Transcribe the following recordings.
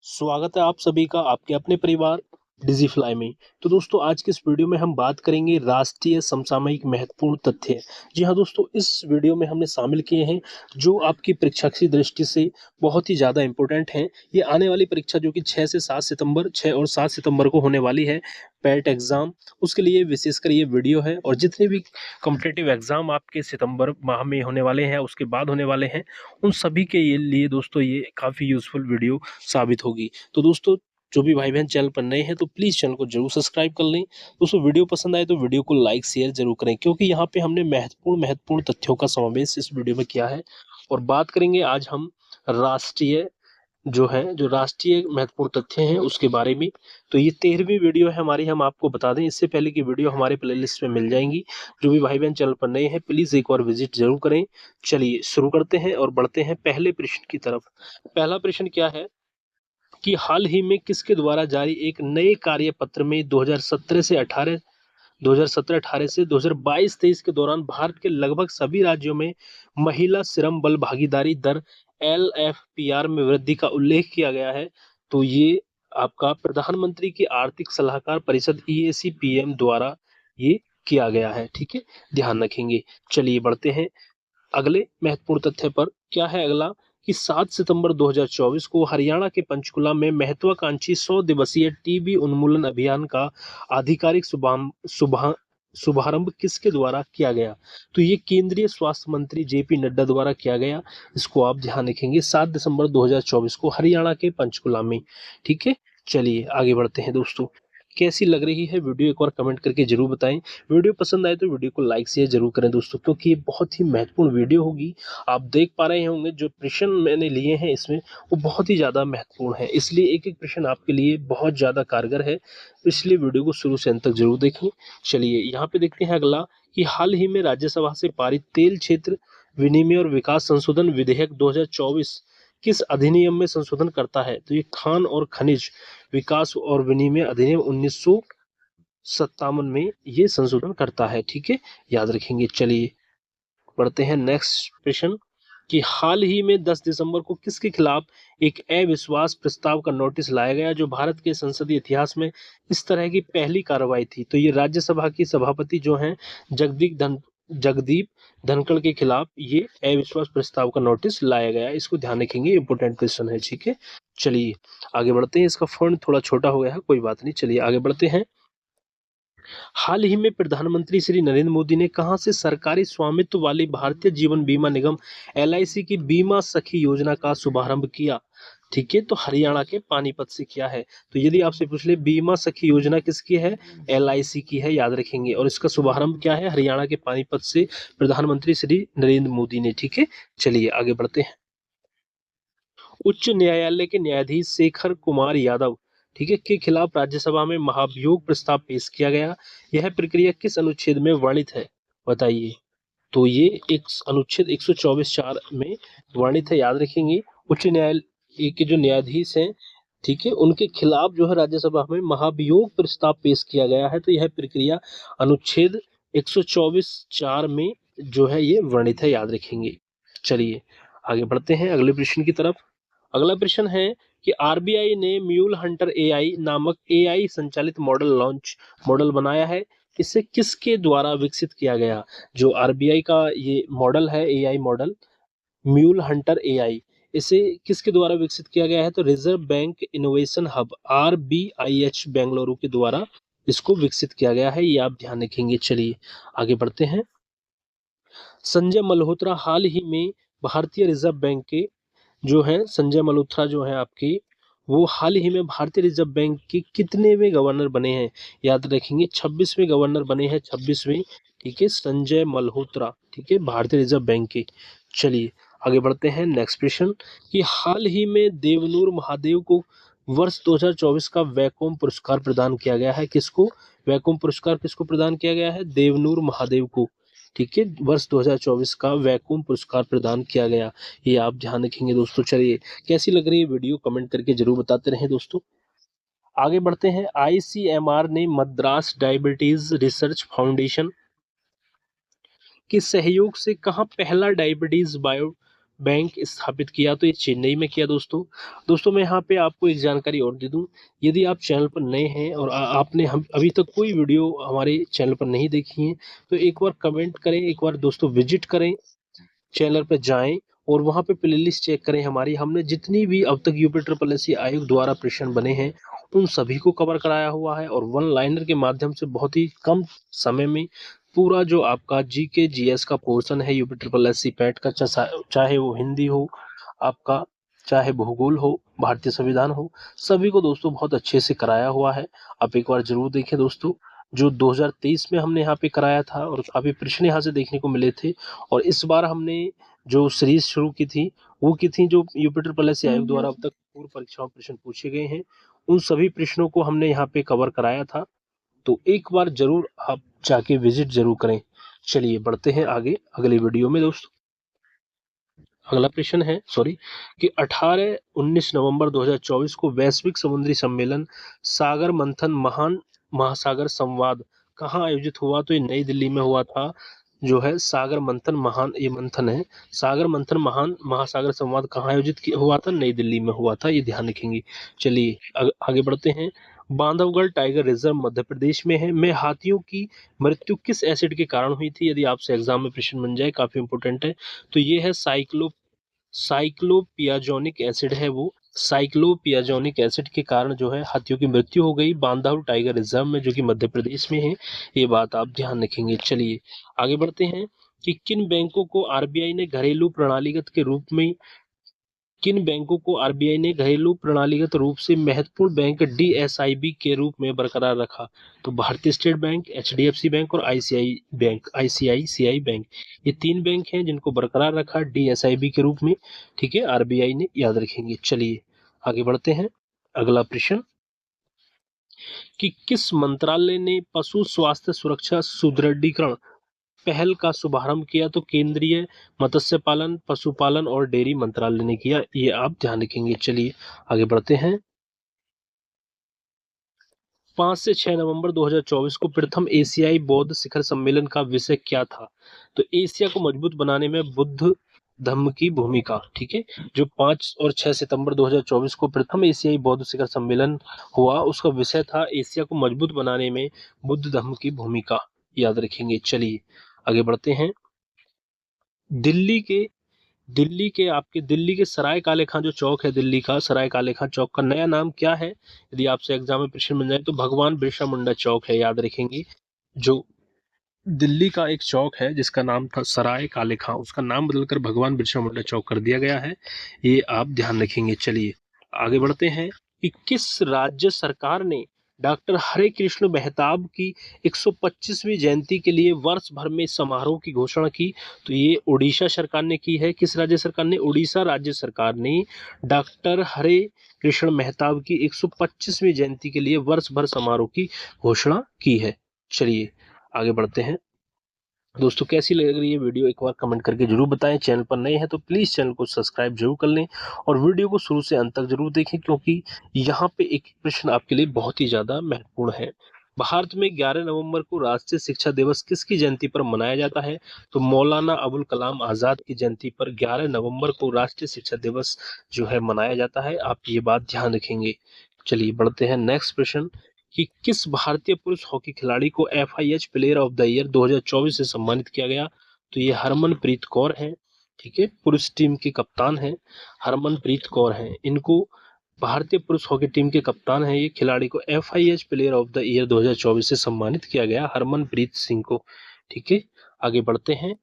स्वागत है आप सभी का आपके अपने परिवार डिजिफ्लाई में। तो दोस्तों आज के इस वीडियो में हम बात करेंगे राष्ट्रीय समसामयिक महत्वपूर्ण तथ्य। जी हाँ दोस्तों, इस वीडियो में हमने शामिल किए हैं जो आपकी परीक्षा की दृष्टि से बहुत ही ज़्यादा इम्पोर्टेंट हैं। ये आने वाली परीक्षा जो कि 6 से 7 सितंबर 6 और 7 सितंबर को होने वाली है, पैट एग्जाम, उसके लिए विशेषकर ये वीडियो है। और जितने भी कॉम्पिटिटिव एग्जाम आपके सितंबर माह में होने वाले हैं, उसके बाद होने वाले हैं, उन सभी के लिए दोस्तों ये काफ़ी यूजफुल वीडियो साबित होगी। तो दोस्तों जो भी भाई बहन चैनल पर नए हैं तो प्लीज़ चैनल को जरूर सब्सक्राइब कर लें। दोस्तों वीडियो पसंद आए तो वीडियो को लाइक शेयर जरूर करें, क्योंकि यहाँ पे हमने महत्वपूर्ण तथ्यों का समावेश इस वीडियो में किया है। और बात करेंगे आज हम राष्ट्रीय जो राष्ट्रीय महत्वपूर्ण तथ्य हैं उसके बारे में। तो ये 13वीं वीडियो है हमारी। हम आपको बता दें इससे पहले की वीडियो हमारे प्लेलिस्ट में मिल जाएंगी। जो भी भाई बहन चैनल पर नए हैं प्लीज़ एक और विजिट जरूर करें। चलिए शुरू करते हैं और बढ़ते हैं पहले प्रश्न की तरफ। पहला प्रश्न क्या है कि हाल ही में किसके द्वारा जारी एक नए कार्यपत्र में 2017-18 से 2022-23 के दौरान भारत के लगभग सभी राज्यों में महिला श्रम बल भागीदारी दर LFPR में वृद्धि का उल्लेख किया गया है। तो ये आपका प्रधानमंत्री की आर्थिक सलाहकार परिषद EAC-PM द्वारा ये किया गया है। ठीक है, ध्यान रखेंगे। चलिए बढ़ते हैं अगले महत्वपूर्ण तथ्य पर। क्या है अगला कि 7 सितंबर 2024 को हरियाणा के पंचकुला में महत्वाकांक्षी 100 दिवसीय टीबी उन्मूलन अभियान का आधिकारिक शुभारंभ किसके द्वारा किया गया। तो ये केंद्रीय स्वास्थ्य मंत्री JP नड्डा द्वारा किया गया। इसको आप ध्यान रखेंगे, 7 दिसंबर 2024 को हरियाणा के पंचकुला में। ठीक है, चलिए आगे बढ़ते हैं दोस्तों। कैसी लग रही है वीडियो एक बार कमेंट करके जरूर बताएं। वीडियो पसंद आए तो वीडियो को लाइक शेयर जरूर करें दोस्तों, क्योंकि ये बहुत ही महत्वपूर्ण वीडियो होगी। आप देख पा रहे होंगे जो प्रश्न मैंने लिए हैं इसमें वो बहुत ही ज़्यादा महत्वपूर्ण है, इसलिए एक एक प्रश्न आपके लिए बहुत ज़्यादा कारगर है। इसलिए वीडियो को शुरू से अंत तक जरूर देखें। चलिए यहाँ पे देखते हैं अगला कि हाल ही में राज्यसभा से पारित तेल क्षेत्र विनिमय और विकास संशोधन विधेयक 2024 किस अधिनियम में संशोधन करता है। तो ये खान और खनिज विकास और विनिमय अधिनियम 1957 में ये संशोधन करता है। ठीक है, याद रखेंगे। चलिए बढ़ते हैं नेक्स्ट प्रश्न कि हाल ही में 10 दिसंबर को किसके खिलाफ एक अविश्वास प्रस्ताव का नोटिस लाया गया, जो भारत के संसदीय इतिहास में इस तरह की पहली कार्रवाई थी। तो ये राज्यसभा की सभापति जो हैं जगदीप धनखड़ के खिलाफ ये अविश्वास प्रस्ताव का नोटिस लाया गया। इसको ध्यान रखेंगे, इंपोर्टेंट क्वेश्चन है। ठीक है, चलिए आगे बढ़ते हैं। इसका फॉन्ट थोड़ा छोटा हो गया है, कोई बात नहीं। चलिए आगे बढ़ते हैं। हाल ही में प्रधानमंत्री श्री नरेंद्र मोदी ने कहां से सरकारी स्वामित्व वाली भारतीय जीवन बीमा निगम LIC की बीमा सखी योजना का शुभारंभ किया। ठीक है, तो हरियाणा के पानीपत से किया है। तो यदि आपसे पूछ ले बीमा सखी योजना किसकी है, LIC की है, याद रखेंगे। और इसका शुभारंभ क्या है, हरियाणा के पानीपत से प्रधानमंत्री श्री नरेंद्र मोदी ने। ठीक है, चलिए आगे बढ़ते हैं। उच्च न्यायालय के न्यायाधीश शेखर कुमार यादव, ठीक है, के खिलाफ राज्यसभा में महाभियोग प्रस्ताव पेश किया गया। यह प्रक्रिया किस अनुच्छेद में वर्णित है, बताइए। तो ये एक अनुच्छेद 124(4) में वर्णित है, याद रखेंगे। उच्च न्यायालय के जो न्यायाधीश हैं, ठीक है, उनके खिलाफ जो है राज्यसभा में महाभियोग प्रस्ताव पेश किया गया है। तो यह प्रक्रिया अनुच्छेद 124(4) में जो है ये वर्णित है, याद रखेंगे। चलिए आगे बढ़ते हैं अगले प्रश्न की तरफ। अगला प्रश्न है कि RBI ने म्यूल हंटर AI नामक AI संचालित मॉडल बनाया है। इसे किसके द्वारा विकसित किया गया। जो RBI का ये मॉडल है, AI model mule Hunter AI, इसे किसके द्वारा विकसित किया गया है। तो reserve bank innovation hub RBIH Bengaluru के द्वारा इसको विकसित किया गया है, ये आप ध्यान रखेंगे। चलिए आगे बढ़ते हैं। संजय मल्होत्रा हाल ही में भारतीय रिजर्व बैंक के जो है संजय मल्होत्रा जो है आपकी, वो हाल ही में भारतीय रिजर्व बैंक के कितनेवें गवर्नर बने हैं, याद रखेंगे। 26वें गवर्नर बने हैं, 26वें। ठीक है, संजय मल्होत्रा, ठीक है, भारतीय रिजर्व बैंक के। चलिए आगे बढ़ते हैं नेक्स्ट प्रश्न कि हाल ही में देवनूर महादेव को वर्ष 2024 का वैकोम पुरस्कार प्रदान किया गया है। किसको, वैकोम पुरस्कार किसको प्रदान किया गया है, देवनूर महादेव को। ठीक है, वर्ष 2024 का वैक्यूम पुरस्कार प्रदान किया गया, ये आप ध्यान रखेंगे दोस्तों। चलिए कैसी लग रही है वीडियो कमेंट करके जरूर बताते रहें दोस्तों। आगे बढ़ते हैं। ICMR ने मद्रास डायबिटीज रिसर्च फाउंडेशन के सहयोग से कहाँ पहला डायबिटीज बैंक स्थापित किया? तो ये चेन्नई में किया दोस्तों। दोस्तों मैं यहाँ पे आपको एक जानकारी और दे दूं, यदि आप चैनल पर नए हैं और आपने हम अभी तक कोई वीडियो हमारे चैनल पर नहीं देखी है, तो एक बार कमेंट करें, एक बार दोस्तों विजिट करें, चैनल पे जाएं और वहां पे प्लेलिस्ट चेक करें हमारी। हमने जितनी भी अब तक यूपी ट्रिपल एस सी आयोग द्वारा प्रश्न बने हैं उन सभी को कवर कराया हुआ है, और वन लाइनर के माध्यम से बहुत ही कम समय में पूरा जो आपका जीके जीएस का पोर्शन है UP triple S C PET का, चाहे वो हिंदी हो आपका, चाहे भूगोल हो, भारतीय संविधान हो, सभी को दोस्तों बहुत अच्छे से कराया हुआ है। आप एक बार जरूर देखें दोस्तों। जो 2023 में हमने यहाँ पे कराया था और काफी प्रश्न यहाँ से देखने को मिले थे, और इस बार हमने जो सीरीज शुरू की थी वो की थी जो यूपी ट्रिपल एस सी आयोग द्वारा अब तक पूर्व परीक्षाओं में प्रश्न पूछे गए हैं, उन सभी प्रश्नों को हमने यहाँ पे कवर कराया था। तो एक बार जरूर आप जाके विजिट जरूर करें। चलिए बढ़ते हैं आगे अगले वीडियो में दोस्तों। अगला प्रश्न है कि 18-19 नवंबर 2024 को वैश्विक समुद्री सम्मेलन सागर मंथन महान महासागर संवाद कहाँ आयोजित हुआ? तो ये नई दिल्ली में हुआ था। जो है सागर मंथन महान, ये मंथन है, सागर मंथन महान महासागर संवाद कहाँ हुआ था? नई दिल्ली में हुआ था, ये ध्यान रखेंगे। चलिए आगे बढ़ते हैं। बांधवगढ़ टाइगर रिजर्व मध्य प्रदेश में है। में हाथियों की मृत्यु किस एसिड के कारण हुई थी? यदि आपसे एग्जाम में प्रश्न बन जाए, काफी इंपोर्टेंट है। तो ये है साइक्लोपियाजोनिक एसिड है वो। साइक्लोपियाजोनिक एसिड के कारण जो है हाथियों की मृत्यु हो गई बांधव टाइगर रिजर्व में, जो कि मध्य प्रदेश में है। ये बात आप ध्यान रखेंगे। चलिए आगे बढ़ते हैं कि किन बैंकों को आरबीआई ने घरेलू प्रणालीगत के रूप में किन बैंकों को आरबीआई ने घरेलू प्रणालीगत रूप से महत्वपूर्ण बैंक डीएसआईबी के रूप में बरकरार रखा? तो भारतीय स्टेट बैंक, एचडीएफसी बैंक और आईसीआईसीआई बैंक, ये तीन बैंक हैं जिनको बरकरार रखा डीएसआईबी के रूप में। ठीक है, आरबीआई ने, याद रखेंगे। चलिए आगे बढ़ते हैं। अगला प्रश्न कि किस मंत्रालय ने पशु स्वास्थ्य सुरक्षा सुदृढ़ीकरण पहल का शुभारंभ किया? तो केंद्रीय मत्स्य पालन, पशुपालन और डेयरी मंत्रालय ने किया, ये आप ध्यान रखेंगे। चलिए आगे बढ़ते हैं। 5 से 6 नवंबर 2024 को प्रथम एशियाई बौद्ध शिखर सम्मेलन का विषय क्या था? तो एशिया को मजबूत बनाने में बुद्ध धम्म की भूमिका। ठीक है, जो 5 और 6 सितंबर 2024 को प्रथम एशियाई बौद्ध शिखर सम्मेलन हुआ, उसका विषय था एशिया को मजबूत बनाने में बुद्ध धम्म की भूमिका, याद रखेंगे। चलिए आगे बढ़ते हैं। दिल्ली के सराय काले खां जो चौक है, दिल्ली का सराय काले खां चौक का नया नाम क्या है? यदि आपसे एग्जाम में प्रश्न बन जाए तो भगवान बिरसा मुंडा चौक है, याद रखेंगे। जो दिल्ली का एक चौक है जिसका नाम था सराय काले खां, उसका नाम बदलकर भगवान बिरसा मुंडा चौक कर दिया गया है, ये आप ध्यान रखेंगे। चलिए आगे बढ़ते हैं कि किस राज्य सरकार ने डॉक्टर हरे कृष्ण मेहताब की 125वीं जयंती के लिए वर्ष भर में समारोह की घोषणा की? तो ये उड़ीसा सरकार ने की है। किस राज्य सरकार ने? उड़ीसा राज्य सरकार ने डॉक्टर हरे कृष्ण मेहताब की 125वीं जयंती के लिए वर्ष भर समारोह की घोषणा की है। चलिए आगे बढ़ते हैं। दोस्तों कैसी लग रही है वीडियो, एक बार कमेंट करके जरूर बताएं। चैनल पर नए हैं तो प्लीज चैनल को सब्सक्राइब जरूर कर लें और वीडियो को शुरू से अंत तक जरूर देखें, क्योंकि यहाँ पे एक प्रश्न आपके लिए बहुत ही ज्यादा महत्वपूर्ण है। भारत में 11 नवंबर को राष्ट्रीय शिक्षा दिवस किसकी जयंती पर मनाया जाता है? तो मौलाना अबुल कलाम आजाद की जयंती पर 11 नवंबर को राष्ट्रीय शिक्षा दिवस जो है मनाया जाता है, आप ये बात ध्यान रखेंगे। चलिए बढ़ते हैं नेक्स्ट प्रश्न कि किस भारतीय पुरुष हॉकी खिलाड़ी को FIH player of the year 2024 से सम्मानित किया गया? तो ये हरमनप्रीत कौर है। ठीक है, पुरुष टीम के कप्तान हैं, हरमनप्रीत कौर हैं। इनको भारतीय पुरुष हॉकी टीम के कप्तान हैं, ये खिलाड़ी को FIH player of the year 2024 से सम्मानित किया गया, हरमनप्रीत सिंह को। ठीक है, आगे बढ़ते हैं।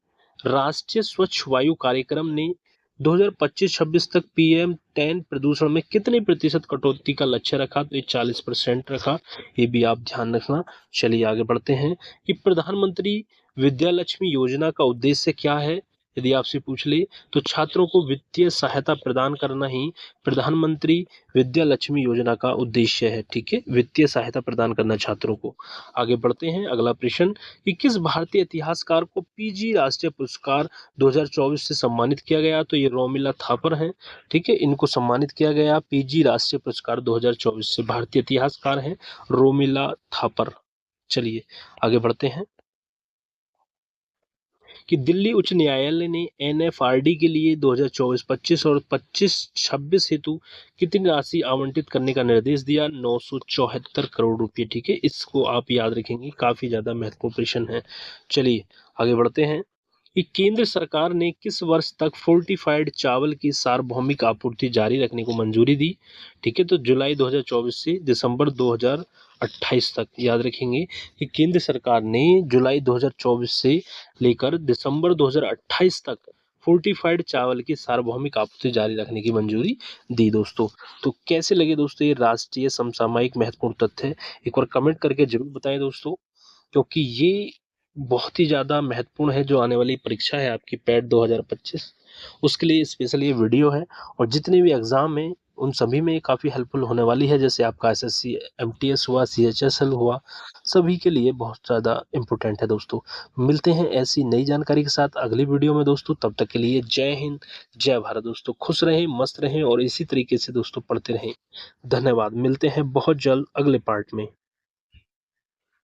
राष्ट्रीय स्वच्छ वायु कार्यक्रम ने 2025-26 तक PM10 प्रदूषण में कितने प्रतिशत कटौती का लक्ष्य रखा? तो ये 40% रखा, ये भी आप ध्यान रखना। चलिए आगे बढ़ते हैं कि प्रधानमंत्री विद्या लक्ष्मी योजना का उद्देश्य क्या है? यदि आपसे पूछ ले तो छात्रों को वित्तीय सहायता प्रदान करना ही प्रधानमंत्री विद्या लक्ष्मी योजना का उद्देश्य है। ठीक है, वित्तीय सहायता प्रदान करना छात्रों को। आगे बढ़ते हैं। अगला प्रश्न कि किस भारतीय इतिहासकार को PG राष्ट्रीय पुरस्कार 2024 से सम्मानित किया गया? तो ये रोमिला थापर हैं। ठीक है, इनको सम्मानित किया गया PG राष्ट्रीय पुरस्कार 2024 से, भारतीय इतिहासकार हैं रोमिला थापर। चलिए आगे बढ़ते हैं कि दिल्ली उच्च न्यायालय ने एनएफआरडी के लिए 2024-25 और 25-26 हेतु कितनी राशि आवंटित करने का निर्देश दिया? 974 करोड़ रुपए। ठीक है, इसको आप याद रखेंगे, काफी ज्यादा महत्वपूर्ण प्रश्न है। चलिए आगे बढ़ते हैं कि केंद्र सरकार ने किस वर्ष तक फोर्टिफाइड चावल की सार्वभौमिक आपूर्ति जारी रखने को मंजूरी दी? ठीक है, तो जुलाई 2024 से दिसंबर 2028 तक। याद रखेंगे कि केंद्र सरकार ने जुलाई 2024 से लेकर दिसंबर 2028 तक फोर्टिफाइड चावल की सार्वभौमिक आपूर्ति जारी रखने की मंजूरी दी दोस्तों। तो कैसे लगे दोस्तों ये राष्ट्रीय समसामयिक महत्वपूर्ण तथ्य? एक बार कमेंट करके जरूर बताएं दोस्तों, क्योंकि ये बहुत ही ज़्यादा महत्वपूर्ण है। जो आने वाली परीक्षा है आपकी पैट 2025, उसके लिए स्पेशल ये वीडियो है, और जितने भी एग्ज़ाम हैं उन सभी में काफ़ी हेल्पफुल होने वाली है। जैसे आपका एसएससी एमटीएस हुआ, सीएचएसएल हुआ, सभी के लिए बहुत ज़्यादा इम्पोर्टेंट है दोस्तों। मिलते हैं ऐसी नई जानकारी के साथ अगली वीडियो में दोस्तों। तब तक के लिए जय हिंद, जय भारत दोस्तों। खुश रहें, मस्त रहें और इसी तरीके से दोस्तों पढ़ते रहें। धन्यवाद। मिलते हैं बहुत जल्द अगले पार्ट में।